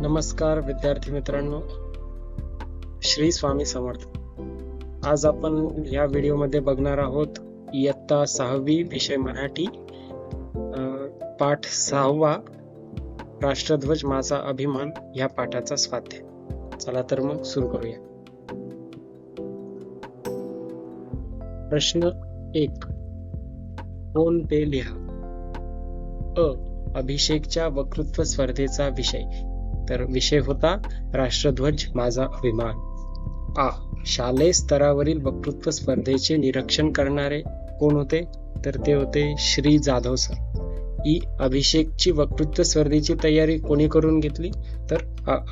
नमस्कार विद्यार्थी मित्रांनो, श्री स्वामी समर्थ. आज आपण या व्हिडिओमध्ये बघणार आहोत इयत्ता 6वी विषय मराठी, पाठ 6वा राष्ट्रध्वज माझा अभिमान या पाठाचा स्वाध्याय. चला तर मग सुरू करूया. प्रश्न 1. कोण ते लिहा. अभिषेकच्या वक्तृत्व स्पर्धेचा विषय. तर विषय होता राष्ट्रध्वज माझा अभिमान. शालेय स्तरावरील वक्तृत्व स्पर्धेचे निरीक्षण करणारे कोण होते? तर ते होते श्री जाधव सर. अभिषेकची वक्तृत्व स्पर्धेची तयारी कोणी करून घेतली? तर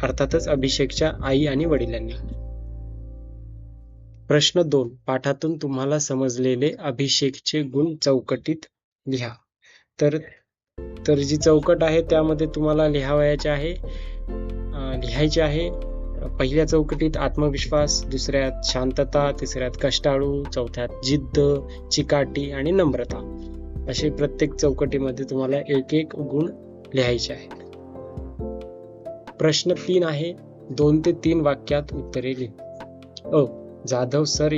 अर्थातच अभिषेकच्या आई आणि वडिलांनी. प्रश्न 2. पाठातून तुम्हाला समजलेले अभिषेकचे गुण चौकटीत लिहा. तर जी चौकट आहे त्यामध्ये तुम्हाला लिहायचे आहे. पहिल्या चौकटीत आत्मविश्वास, दुसऱ्यात शांतता, तिसऱ्यात कष्टाळू, चौथ्यात जिद्द, चिकाटी आणि नम्रता. असे प्रत्येक चौकटीमध्ये तुम्हाला एक एक गुण लिहायचे आहे. प्रश्न 3 आहे. 2 ते 3 वाक्यात उत्तरे लिहा. जाधव सर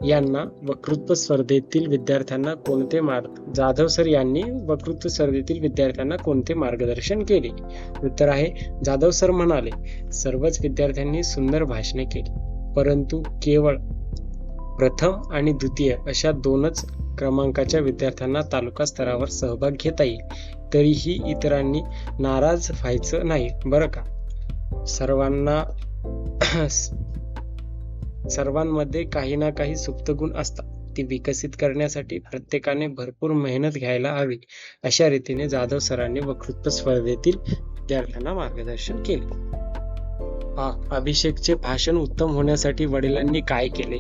यांना वक्तृत्व स्पर्धेतील विद्यार्थ्यांना कोणते मार्गदर्शन केले? उत्तर आहे, जाधव सर म्हणाले, सर्वच विद्यार्थ्यांनी सुंदर भाषणे केली, परंतु केवळ प्रथम आणि द्वितीय अशा 2च क्रमांकाच्या विद्यार्थ्यांना तालुका स्तरावर सहभाग घेता येईल. तरीही इतरांनी नाराज व्हायचं नाही बरं का. सर्वांमध्ये काही ना काही सुप्त गुण असतात. ती विकसित करण्यासाठी प्रत्येकाने भरपूर मेहनत घ्यायला हवी. अशा रीतीने जाधव सरांनी वक्तृत्व स्पर्धेतील विद्यार्थ्यांना मार्गदर्शन केले. अभिषेकचे भाषण उत्तम होण्यासाठी वडिलांनी काय केले?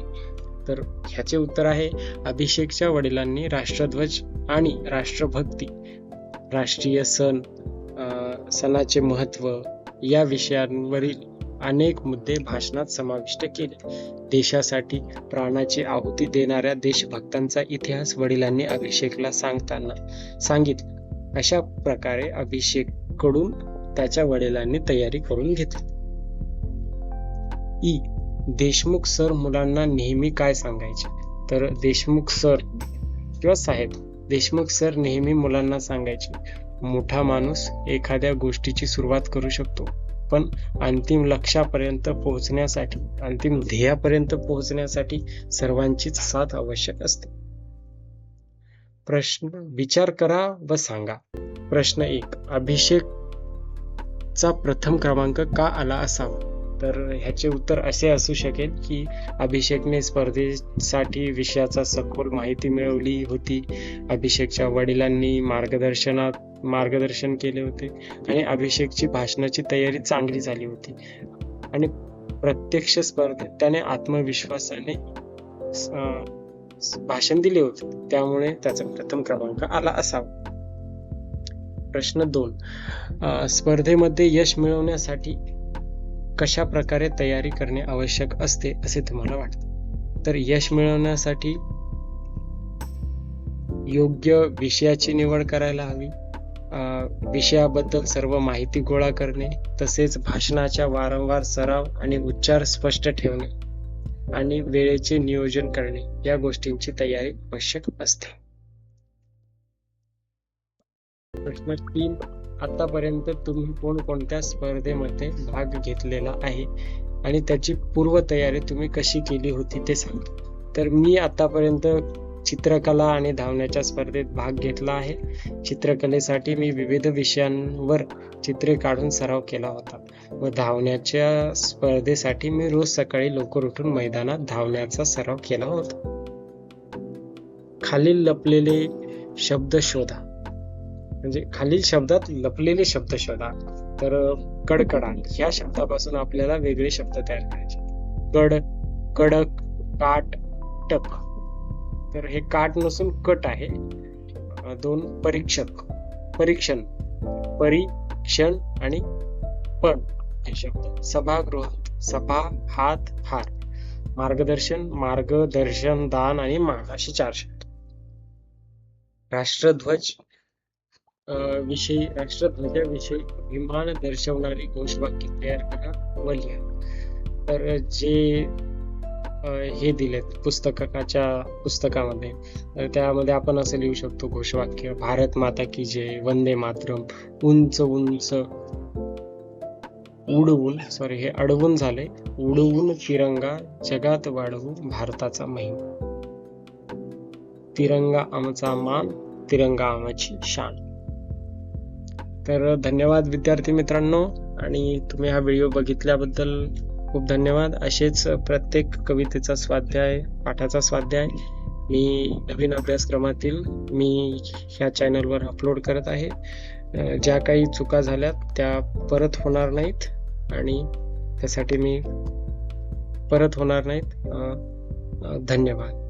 तर ह्याचे उत्तर आहे, अभिषेकच्या वडिलांनी राष्ट्रध्वज आणि राष्ट्रभक्ती, राष्ट्रीय सणाचे महत्व या विषयांवरील अनेक मुद्दे भाषणात समाविष्ट केले. देशासाठी प्राणाची आहुती देणाऱ्या देशभक्तांचा इतिहास वडिलांनी अभिषेकला सांगितला. अशा प्रकारे अभिषेक कडून त्याच्या वडिलांनी तयारी करून घेतली. देशमुख सर मुलांना नेहमी काय सांगायचे? तर देशमुख सर नेहमी मुलांना सांगायचे, मोठा माणूस एखाद्या गोष्टीची सुरुवात करू शकतो, पण अंतिम ध्येयापर्यंत पोहोचण्यासाठी सर्वांचीच साथ आवश्यक असते. प्रश्न विचार करा व सांगा. प्रश्न 1. अभिषेकचा प्रथम क्रमांक का आला असावा? तर ह्याचे उत्तर असे असू शकेल की अभिषेकने स्पर्धेसाठी विषयाचा सखोल माहिती मिळवली होती, अभिषेकच्या वडिलांनी मार्गदर्शन केले होते आणि अभिषेकची भाषणाची तयारी चांगली झाली होती आणि प्रत्यक्ष स्पर्धेत त्याने आत्मविश्वासाने भाषण दिले होते, त्यामुळे त्याचा प्रथम क्रमांक आला असावा. प्रश्न 2. स्पर्धेमध्ये यश मिळवण्यासाठी कशा प्रकारे तयारी करणे आवश्यक असते असे तुम्हाला वाटते? तर यश मिळवण्यासाठी योग्य विषयाची निवड करायला हवी, विषयाबद्दल सर्व माहिती गोळा करणे, तसेच भाषणाच्या वारंवार सराव आणि उच्चार स्पष्ट ठेवणे आणि वेळेचे नियोजन करणे या गोष्टींची तयारी आवश्यक असते. प्रश्न 3. आतापर्यंत तुम्ही कोणकोणत्या स्पर्धेमध्ये भाग घेतलेला आहे आणि त्याची पूर्वतयारी तुम्ही कशी केली होती ते सांगा. तर मी आतापर्यंत चित्रकला आणि धावण्याच्या स्पर्धेत भाग घेतला आहे. चित्रकलेसाठी मी विविध विषयांवर चित्रे काढून सराव केला होता व धावण्याच्या स्पर्धेसाठी मी रोज सकाळी लवकर उठून मैदानात धावण्याचा सराव केला होता. खालील लपलेले शब्द शोधा. म्हणजे खालील शब्दात लपलेले शब्द शोधा. तर कडकडाट ह्या शब्दापासून आपल्याला वेगळे शब्द तयार करायचे. कडक, काट, टक. तर हे काट नसून कट आहे. 2. परीक्षण आणि पण हे शब्द. सभागृहात, सभा, हात, हार. मार्गदर्शन, दान आणि मान असे 4 शब्द. राष्ट्रध्वज विषयी, राष्ट्रध्वजाविषयी अभिमान दर्शवणारी घोषवाक्य तयार करा व लिहा. तर जे हे दिलेत पुस्तकामध्ये, तर त्यामध्ये आपण असं लिहू शकतो घोषवाक्य: भारत माता की जय, वंदे मातरम, उंच उंच हे अडवून झाले, उडवून तिरंगा जगात वाढवू भारताचा महिमा, तिरंगा आमचा मान, तिरंगा आमची शान. तर धन्यवाद विद्यार्थी मित्रांनो, आणि तुम्ही हा व्हिडिओ बघितल्याबद्दल खूप धन्यवाद. असेच प्रत्येक कवितेचा स्वाध्याय, पाठाचा स्वाध्याय मी नवीन अभ्यासक्रमातील ह्या चॅनलवर अपलोड करत आहे. ज्या काही चुका झाल्यात त्या परत होणार नाहीत, आणि त्यासाठी मी परत होणार नाहीत. धन्यवाद.